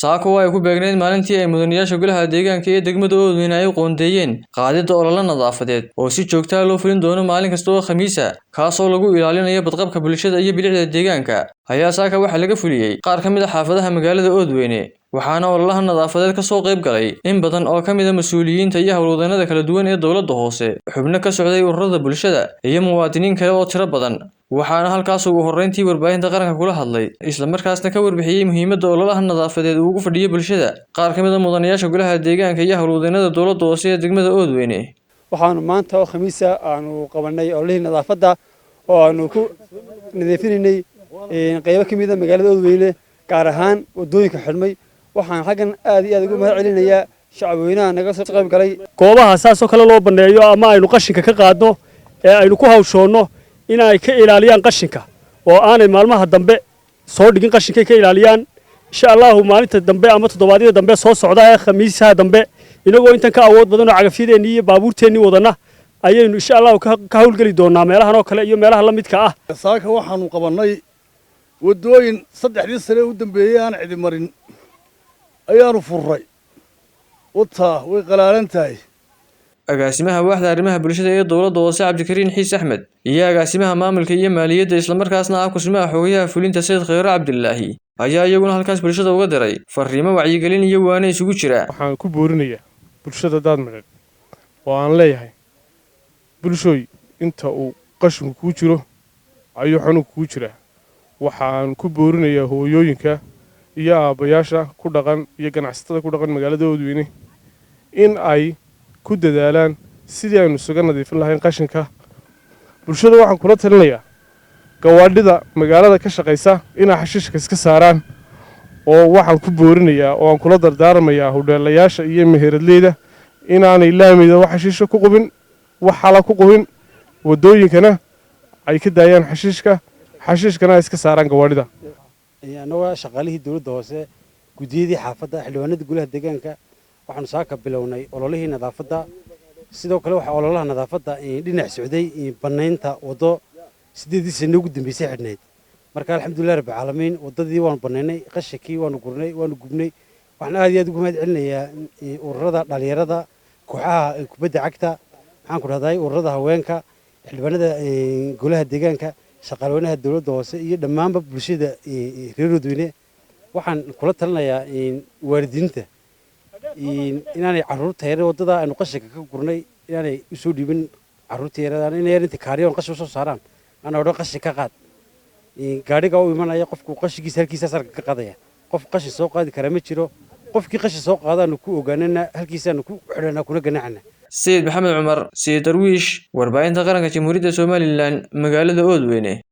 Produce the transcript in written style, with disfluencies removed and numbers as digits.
saako ay ku beegneed maalintii ay mudanayaasha golaha deegaanka ee degmada Oodweyne ay qoondeeyeen qaadida olole nadaafadeed oo si joogto ah loo fulin doono maalin kasta oo Khamiis ah kaas oo lagu ilaalinayo badqabka bulshada iyo bilicda deegaanka ayaa saaka waxa laga fuliyay qaar ka mid ah xaafadaha magaalada Oodweyne waxaana ololaha nadaafadeed ka soo qayb galay in badan oo ka mid ah mas'uuliyiinta iyo hawlwadeenada kala duwan ee dawladda hoose xubno ka socday ururada bulshada iyo muwaadiniin kale oo tiro badan waxaana halkaas ugu horeyntii warbaahinta qaranka kula hadlay isla markaasna ka warbixiyay muhiimadda ololaha nadaafadeed uu ugu fadhiyo bulshada qaar ka mid ah mudanayaasha golaha deegaanka iyo hawlwadeenada dawladda hoose ee degmada Oodweyne waxaanu maanta oo Khamiis ah aanu qabanay ololihii nadaafadda oo aanu ku nadiifinay qaybo ka mid ah magaalada Oodweyne gaar ahaan wadooyinka xidhmay waxaan xagan aad iyo aad ugu mahad celinayaa shacabweynaha naga soo qayb galay goobaha saasoo kale loo baneeyo ama aynu qashinka ka qaadno ee aynu ku hawshoonno in ay ka ilaaliyaan qashinka oo aanay maalmaha dambe soo dhigin qashinka ka ilaaliyaan insha Allah maalinta dambe ama toddobaadyada dambe soo socda ee Khamiisaha dambe inagoo intan ka awood badan oo cagafyadeenni iyo baabuurteenni wadana ayaynu insha Allah ka hawlgali doonaa meelahan oo kale iyo meelaha la midka ah saaka waxaanu qabanay wadooyin 3 sano u dambeeyay aan cidi marin ayaanu furray wata way qalaalan tahay agaasimaha waaxda arrimaha bulshada ee dawladda hoose Cabdikariin Xiis Axmed iyo agaasimaha maamulka iyo maaliyadda isla markaasna ah kusimaha xogayaha fulinta Sayd Khayr Cabdullaahi ayaa iyaguna halkaas bulshada uga diray fariimo wacyigelin iyo waana isugu jira waxaan ku boorinayaa bulshada daadmareed oo aan leeyahay bulshooy inta uu qashinku ku jiro ayuu xanuun ku jira waxaan ku boorinayaa hooyooyinka iyo aabayaasha ku dhaqan iyo ganacsatada ku dhaqan magaalada Oodweyne in ay ku dadaalaan sidii aynu isuga nadiifin lahayn qashinka bulshada waxaan kula talinayaa gawaadhida magaalada ka shaqeysa inay xashiishka iska saaraan oo waxaan ku boorinayaa oo aan kula dardaarmayaa hudheelayaasha iyo meheradleyda inaanay laamida wax xashiisho ku qubin wax xala ku qubin wadooyinkana ay ka daayaan xashiishkana ay iska saaraan gawaadhida annaga shaqaalihii dawladda hoose gudiyadii xaafadda xildhibaanada golaha deegaanka waxaanu saaka bilownay ololihii nadaafadda sidoo kale waxa ololaha nadaafadda dhinac socday banaynta wado 8 sano ugu dambeysay xidhnayd marka alxamdulillaah rabbil caalamiin wadadii waanu banaynay qashakii waanu gurnay waanu gubnay waxaan aad iyo aad ugu mahad celinayaa ururada dhalinyarada kooxaha kubadda cagta waxaan ku rahday ururada haweenka xildhibaanada golaha deegaanka shaqaalweynaha dawladda hoose iyo dhammaanba bulshada reer Oodweyne waxaan kula talinayaa waalidiinta inaanay carruurta yar wadada aynu qashinka ka gurnay inaanay u soo dhiibin carruurta yar inay inta kaariyoon qashin soo saaraan ana odhan qashin ka qaad gaadhiga u imanaya qofku qashinkiisa halkiisa sarka ka qaadaya qof qashin soo qaadi kara ma jiro qofkii qashin soo qaadana ku ogaanana halkiisana ku xidhana kuna ganacna Sayd Maxamed Cumar Sayd Darwiish warbaahinta qaranka Jamhuuriyadda Soomaaliland magaalada Oodweyne